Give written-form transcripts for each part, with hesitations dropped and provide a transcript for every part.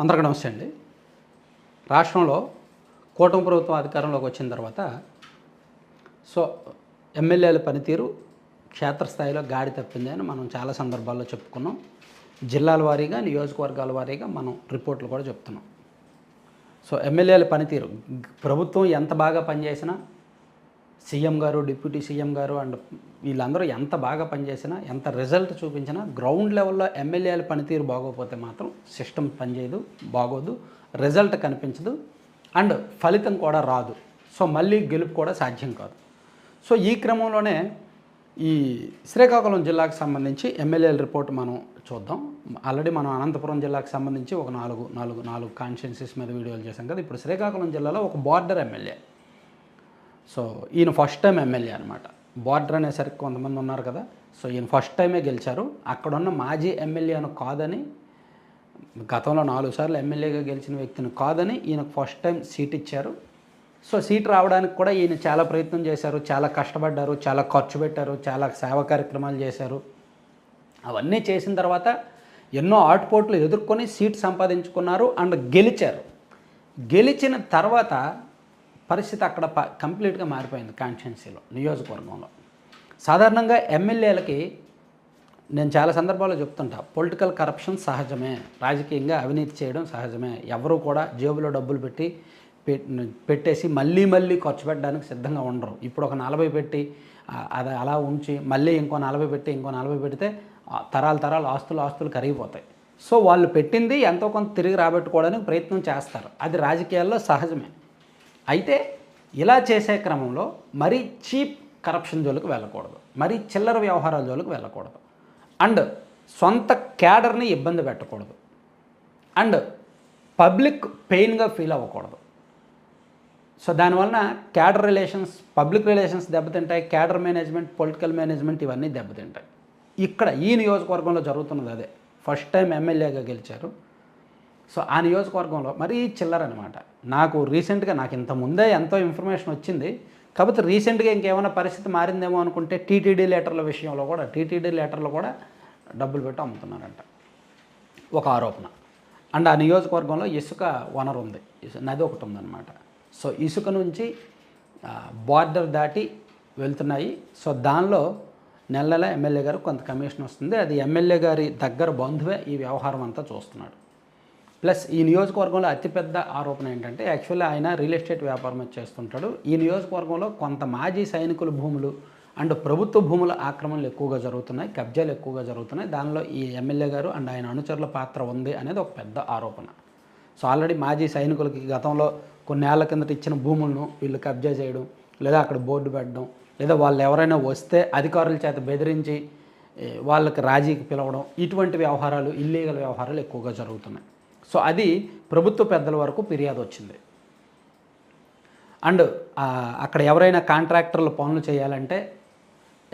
అందరికీ నమస్తే అండి. రాష్ట్రంలో కూటమి ప్రభుత్వం అధికారంలోకి వచ్చిన తర్వాత సో ఎమ్మెల్యేల పనితీరు క్షేత్రస్థాయిలో గాడి తప్పింది అని మనం చాలా సందర్భాల్లో చెప్పుకున్నాం. జిల్లాల వారీగా, నియోజకవర్గాల వారీగా మనం రిపోర్ట్లు కూడా చెప్తున్నాం. సో ఎమ్మెల్యేల పనితీరు ప్రభుత్వం ఎంత బాగా పనిచేసినా, సీఎం గారు, డిప్యూటీ సీఎం గారు అండ్ వీళ్ళందరూ ఎంత బాగా పనిచేసినా, ఎంత రిజల్ట్ చూపించినా గ్రౌండ్ లెవెల్లో ఎమ్మెల్యేల పనితీరు బాగోకపోతే మాత్రం సిస్టమ్ పనిచేయదు, బాగోదు, రిజల్ట్ కనిపించదు అండ్ ఫలితం కూడా రాదు. సో మళ్ళీ గెలుపు కూడా సాధ్యం కాదు. సో ఈ క్రమంలోనే ఈ శ్రీకాకుళం జిల్లాకు సంబంధించి ఎమ్మెల్యేల రిపోర్ట్ మనం చూద్దాం. ఆల్రెడీ మనం అనంతపురం జిల్లాకు సంబంధించి ఒక నాలుగు కాన్స్టిట్యున్సీస్ మీద వీడియోలు చేశాం కదా. ఇప్పుడు శ్రీకాకుళం జిల్లాలో ఒక బార్డర్ ఎమ్మెల్యే. సో ఈయన ఫస్ట్ టైం ఎమ్మెల్యే అనమాట. బార్డర్ అనేసరికి కొంతమంది ఉన్నారు కదా. సో ఈయన ఫస్ట్ టైమే గెలిచారు. అక్కడున్న మాజీ ఎమ్మెల్యేను కాదని, గతంలో 4 సార్లు ఎమ్మెల్యేగా గెలిచిన వ్యక్తిని కాదని ఈయనకు ఫస్ట్ టైం సీట్ ఇచ్చారు. సో సీట్ రావడానికి కూడా ఈయన చాలా ప్రయత్నం చేశారు, చాలా కష్టపడ్డారు, చాలా ఖర్చు పెట్టారు, చాలా సేవా కార్యక్రమాలు చేశారు. అవన్నీ చేసిన తర్వాత ఎన్నో ఆటుపోట్లు ఎదుర్కొని సీట్ సంపాదించుకున్నారు అండ్ గెలిచారు. గెలిచిన తర్వాత పరిస్థితి అక్కడ కంప్లీట్గా మారిపోయింది. కాన్స్టిట్యున్సీలో, నియోజకవర్గంలో సాధారణంగా ఎమ్మెల్యేలకి నేను చాలా సందర్భాల్లో చెప్తుంటా, పొలిటికల్ కరప్షన్ సహజమే, రాజకీయంగా అవినీతి చేయడం సహజమే. ఎవరు కూడా జేబులో డబ్బులు పెట్టేసి మళ్ళీ ఖర్చు పెట్టడానికి సిద్ధంగా ఉండరు. ఇప్పుడు ఒక 40 పెట్టి అది అలా ఉంచి మళ్ళీ ఇంకో 40 పెట్టి ఇంకో 40 పెడితే తరాలు ఆస్తులు కరిగిపోతాయి. సో వాళ్ళు పెట్టింది ఎంతో కొంత తిరిగి రాబెట్టుకోవడానికి ప్రయత్నం చేస్తారు. అది రాజకీయాల్లో సహజమే. అయితే ఇలా చేసే క్రమంలో మరీ చీప్ కరప్షన్ జోలికి వెళ్ళకూడదు, మరీ చిల్లర వ్యవహారాల జోలికి వెళ్ళకూడదు అండ్ సొంత క్యాడర్ని ఇబ్బంది పెట్టకూడదు అండ్ పబ్లిక్ పెయిన్గా ఫీల్ అవ్వకూడదు. సో దానివలన క్యాడర్ రిలేషన్స్, పబ్లిక్ రిలేషన్స్ దెబ్బతింటాయి, క్యాడర్ మేనేజ్మెంట్, పొలిటికల్ మేనేజ్మెంట్ ఇవన్నీ దెబ్బతింటాయి. ఇక్కడ ఈ నియోజకవర్గంలో జరుగుతున్నది అదే. ఫస్ట్ టైం ఎమ్మెల్యేగా గెలిచారు. సో ఆ నియోజకవర్గంలో మరీ చిల్లరనమాట. నాకు రీసెంట్గా, నాకు ఇంత ముందే ఎంతో ఇన్ఫర్మేషన్ వచ్చింది, కాకపోతే రీసెంట్గా ఇంకేమైనా పరిస్థితి మారిందేమో అనుకుంటే టీటీడీ లెటర్లో కూడా డబ్బులు పెట్టి అమ్ముతున్నారంట, ఒక ఆరోపణ. అండ్ ఆ నియోజకవర్గంలో ఇసుక వనరు ఉంది, నది ఒకటి ఉందన్నమాట. సో ఇసుక నుంచి బార్డర్ దాటి వెళ్తున్నాయి. సో దానిలో నెల ఎమ్మెల్యే గారు కొంత కమిషన్ వస్తుంది. అది ఎమ్మెల్యే గారి దగ్గర బంధువే ఈ వ్యవహారం అంతా చూస్తున్నాడు. ప్లస్ ఈ నియోజకవర్గంలో అతిపెద్ద ఆరోపణ ఏంటంటే, యాక్చువల్లీ ఆయన రియల్ ఎస్టేట్ వ్యాపారం చేస్తుంటాడు. ఈ నియోజకవర్గంలో కొంత మాజీ సైనికుల భూములు అండ్ ప్రభుత్వ భూముల ఆక్రమణలు ఎక్కువగా జరుగుతున్నాయి, కబ్జాలు ఎక్కువగా జరుగుతున్నాయి. దానిలో ఈ ఎమ్మెల్యే గారు అండ్ ఆయన అనుచరుల పాత్ర ఉంది అనేది ఒక పెద్ద ఆరోపణ. సో ఆల్రెడీ మాజీ సైనికులకి గతంలో కొన్నేళ్ల కిందట ఇచ్చిన భూములను వీళ్ళు కబ్జా చేయడం, లేదా అక్కడ బోర్డు పెట్టడం, లేదా వాళ్ళు ఎవరైనా వస్తే అధికారుల చేత బెదిరించి వాళ్ళకి రాజీకి పిలవడం, ఇటువంటి వ్యవహారాలు, ఇల్లీగల్ వ్యవహారాలు ఎక్కువగా జరుగుతున్నాయి. సో అది ప్రభుత్వ పెద్దల వరకు ఫిర్యాదు వచ్చింది. అండ్ అక్కడ ఎవరైనా కాంట్రాక్టర్లు పనులు చేయాలంటే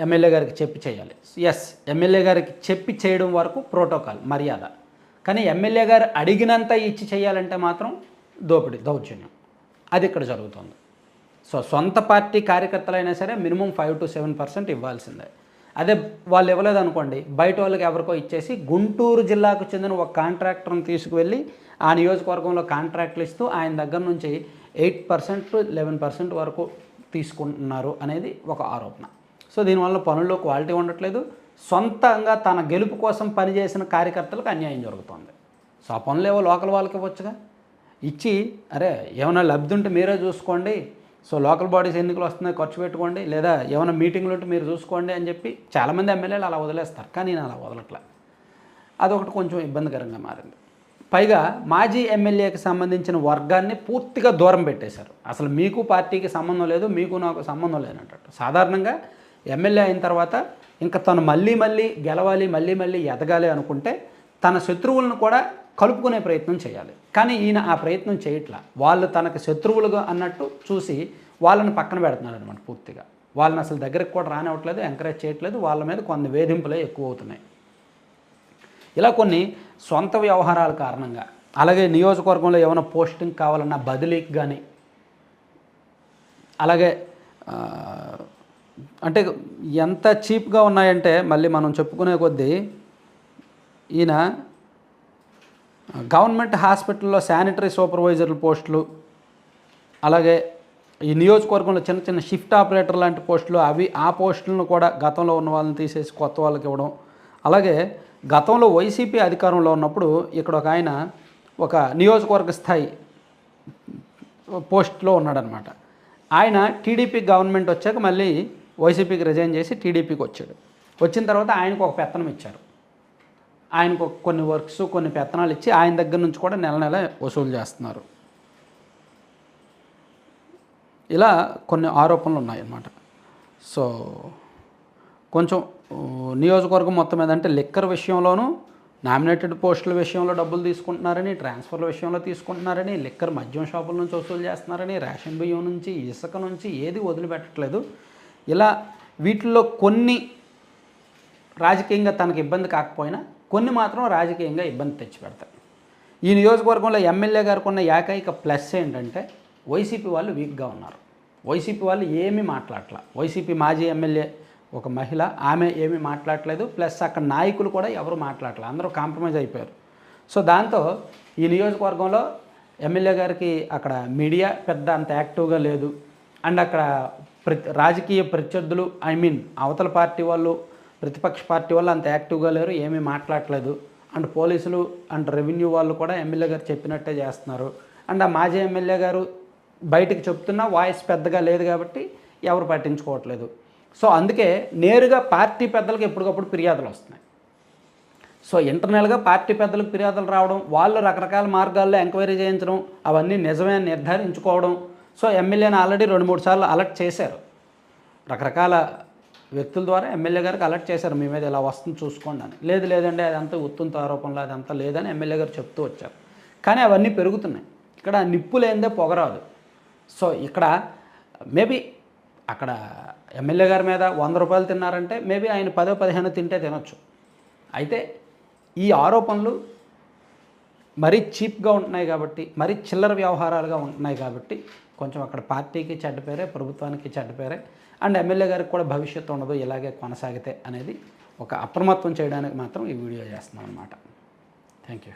ఎమ్మెల్యే గారికి చెప్పి చేయాలి. ఎస్, ఎమ్మెల్యే గారికి చెప్పి చేయడం వరకు ప్రోటోకాల్, మర్యాద. కానీ ఎమ్మెల్యే గారు అడిగినంత ఇచ్చి చేయాలంటే మాత్రం దౌర్జన్యం. అది ఇక్కడ జరుగుతుంది. సో సొంత పార్టీ కార్యకర్తలైనా సరే మినిమం 5 to 7% ఇవ్వాల్సిందే. అదే వాళ్ళు ఇవ్వలేదు అనుకోండి, బయట వాళ్ళకి ఎవరికో ఇచ్చేసి గుంటూరు జిల్లాకు చెందిన ఒక కాంట్రాక్టర్ని తీసుకువెళ్ళి ఆ నియోజకవర్గంలో కాంట్రాక్ట్లు ఇస్తూ ఆయన దగ్గర నుంచి 8% to 11% వరకు తీసుకుంటున్నారు అనేది ఒక ఆరోపణ. సో దీనివల్ల పనుల్లో క్వాలిటీ ఉండట్లేదు, సొంతంగా తన గెలుపు కోసం పనిచేసిన కార్యకర్తలకు అన్యాయం జరుగుతుంది. సో ఆ పనులు ఏవో లోకల్ వాళ్ళకి ఇవ్వచ్చుగా, ఇచ్చి అరే ఏమైనా లబ్ధి ఉంటే మీరే చూసుకోండి, సో లోకల్ బాడీస్ ఎన్నికలు వస్తున్నాయి ఖర్చు పెట్టుకోండి, లేదా ఏమైనా మీటింగ్లు ఉంటే మీరు చూసుకోండి అని చెప్పి చాలామంది ఎమ్మెల్యేలు అలా వదిలేస్తారు. కానీ నేను అలా వదలట్లే. అదొకటి కొంచెం ఇబ్బందికరంగా మారింది. పైగా మాజీ ఎమ్మెల్యేకి సంబంధించిన వర్గాన్ని పూర్తిగా దూరం పెట్టేశారు. అసలు మీకు పార్టీకి సంబంధం లేదు, మీకు నాకు సంబంధం లేనట్టు. సాధారణంగా ఎమ్మెల్యే అయిన తర్వాత ఇంకా తను మళ్ళీ గెలవాలి, మళ్ళీ ఎదగాలి అనుకుంటే తన శత్రువులను కూడా కలుపుకునే ప్రయత్నం చేయాలి. కానీ ఈయన ఆ ప్రయత్నం చేయట్లా. వాళ్ళు తనకు శత్రువులుగా అన్నట్టు చూసి వాళ్ళని పక్కన పెడుతున్నాడు అనమాట. పూర్తిగా వాళ్ళని అసలు దగ్గరికి కూడా రానివ్వట్లేదు, ఎంకరేజ్ చేయట్లేదు. వాళ్ళ మీద కొన్ని వేధింపులే ఎక్కువ అవుతున్నాయి. ఇలా కొన్ని సొంత వ్యవహారాల కారణంగా, అలాగే నియోజకవర్గంలో ఏమైనా పోస్టింగ్ కావాలన్నా బదిలీకి కానీ, అలాగే అంటే ఎంత చీప్గా ఉన్నాయంటే మళ్ళీ మనం చెప్పుకునే కొద్దీ ఈయన గవర్నమెంట్ హాస్పిటల్లో శానిటరీ సూపర్వైజర్ల పోస్టులు, అలాగే ఈ నియోజకవర్గంలో చిన్న చిన్న షిఫ్ట్ ఆపరేటర్ లాంటి పోస్టులు, ఆ పోస్టులను కూడా గతంలో ఉన్న వాళ్ళని తీసేసి కొత్త వాళ్ళకి ఇవ్వడం. అలాగే గతంలో వైసీపీ అధికారంలో ఉన్నప్పుడు ఇక్కడ ఒక ఆయన ఒక నియోజకవర్గ స్థాయి పోస్ట్లో ఉన్నాడనమాట. ఆయన టీడీపీ గవర్నమెంట్ వచ్చాక మళ్ళీ వైసీపీకి రిజైన్ చేసి టీడీపీకి వచ్చాడు. వచ్చిన తర్వాత ఆయనకు ఒక పెత్తనం ఇచ్చారు. ఆయనకు కొన్ని వర్క్స్, కొన్ని పెత్తనాలు ఇచ్చి ఆయన దగ్గర నుంచి కూడా నెల నెల వసూలు చేస్తున్నారు. ఇలా కొన్ని ఆరోపణలు ఉన్నాయన్నమాట. సో కొంచెం నియోజకవర్గం మొత్తం మీద అంటే లిక్కర్ విషయంలోనూ, నామినేటెడ్ పోస్టుల విషయంలో డబ్బులు తీసుకుంటున్నారని, ట్రాన్స్ఫర్ల విషయంలో తీసుకుంటున్నారని, లిక్కర్ మద్యం షాపుల నుంచి వసూలు చేస్తున్నారని, రేషన్ బియ్యం నుంచి, ఇసుక నుంచి ఏది వదిలిపెట్టట్లేదు. ఇలా వీటిల్లో కొన్ని రాజకీయంగా తనకు ఇబ్బంది కాకపోయినా కొన్ని మాత్రం రాజకీయంగా ఇబ్బంది తెచ్చిపెడతాయి. ఈ నియోజకవర్గంలో ఎమ్మెల్యే గారికి ఉన్న ఏకైక ప్లస్ ఏంటంటే వైసీపీ వాళ్ళు వీక్గా ఉన్నారు. వైసీపీ వాళ్ళు ఏమీ మాట్లాడట్లా. వైసీపీ మాజీ ఎమ్మెల్యే ఒక మహిళ, ఆమె ఏమీ మాట్లాడట్లేదు. ప్లస్ అక్కడ నాయకులు కూడా ఎవరు మాట్లాడట్లేదు, అందరూ కాంప్రమైజ్ అయిపోయారు. సో దాంతో ఈ నియోజకవర్గంలో ఎమ్మెల్యే గారికి అక్కడ మీడియా పెద్ద అంత యాక్టివ్గా లేదు. అండ్ అక్కడ రాజకీయ ప్రత్యర్థులు, అవతల పార్టీ వాళ్ళు, ప్రతిపక్ష పార్టీ వాళ్ళు అంత యాక్టివ్గా లేరు, ఏమీ మాట్లాడట్లేదు. అండ్ పోలీసులు అండ్ రెవెన్యూ వాళ్ళు కూడా ఎమ్మెల్యే గారు చెప్పినట్టే చేస్తున్నారు. అండ్ ఆ మాజీ ఎమ్మెల్యే గారు బయటికి చెప్తున్నా వాయిస్ పెద్దగా లేదు కాబట్టి ఎవరు పట్టించుకోవట్లేదు. సో అందుకే నేరుగా పార్టీ పెద్దలకు ఎప్పటికప్పుడు ఫిర్యాదులు వస్తున్నాయి. సో ఇంటర్నల్గా పార్టీ పెద్దలకు ఫిర్యాదులు రావడం, వాళ్ళు రకరకాల మార్గాల్లో ఎంక్వైరీ చేయించడం, అవన్నీ నిజమే అని నిర్ధారించుకోవడం. సో ఎమ్మెల్యేని ఆల్రెడీ 2-3 సార్లు అలర్ట్ చేశారు. రకరకాల వ్యక్తుల ద్వారా ఎమ్మెల్యే గారికి అలర్ట్ చేశారు, మీ మీద ఇలా వస్తుంది చూసుకోండి అని. లేదండి అదంతా ఉత్తుంత ఆరోపణలు, అదంతా లేదని ఎమ్మెల్యే గారు చెప్తూ వచ్చారు. కానీ అవన్నీ పెరుగుతున్నాయి. ఇక్కడ నిప్పు లేనిదే పొగరాదు. సో ఇక్కడ మేబీ అక్కడ ఎమ్మెల్యే గారి మీద 100 రూపాయలు తిన్నారంటే మేబీ ఆయన 10-15 తింటే తినొచ్చు. అయితే ఈ ఆరోపణలు మరీ చీప్గా ఉంటున్నాయి కాబట్టి, మరీ చిల్లర వ్యవహారాలుగా ఉంటున్నాయి కాబట్టి కొంచెం అక్కడ పార్టీకి చెడ్డ పేరే, ప్రభుత్వానికి చెడ్డ పేరే. అండ్ ఎమ్మెల్యే గారికి కూడా భవిష్యత్తు ఉండదు ఇలాగే కొనసాగితే అనేది ఒక అప్రమత్తం చేయడానికి మాత్రం ఈ వీడియో చేస్తున్నాం అన్నమాట. Thank you.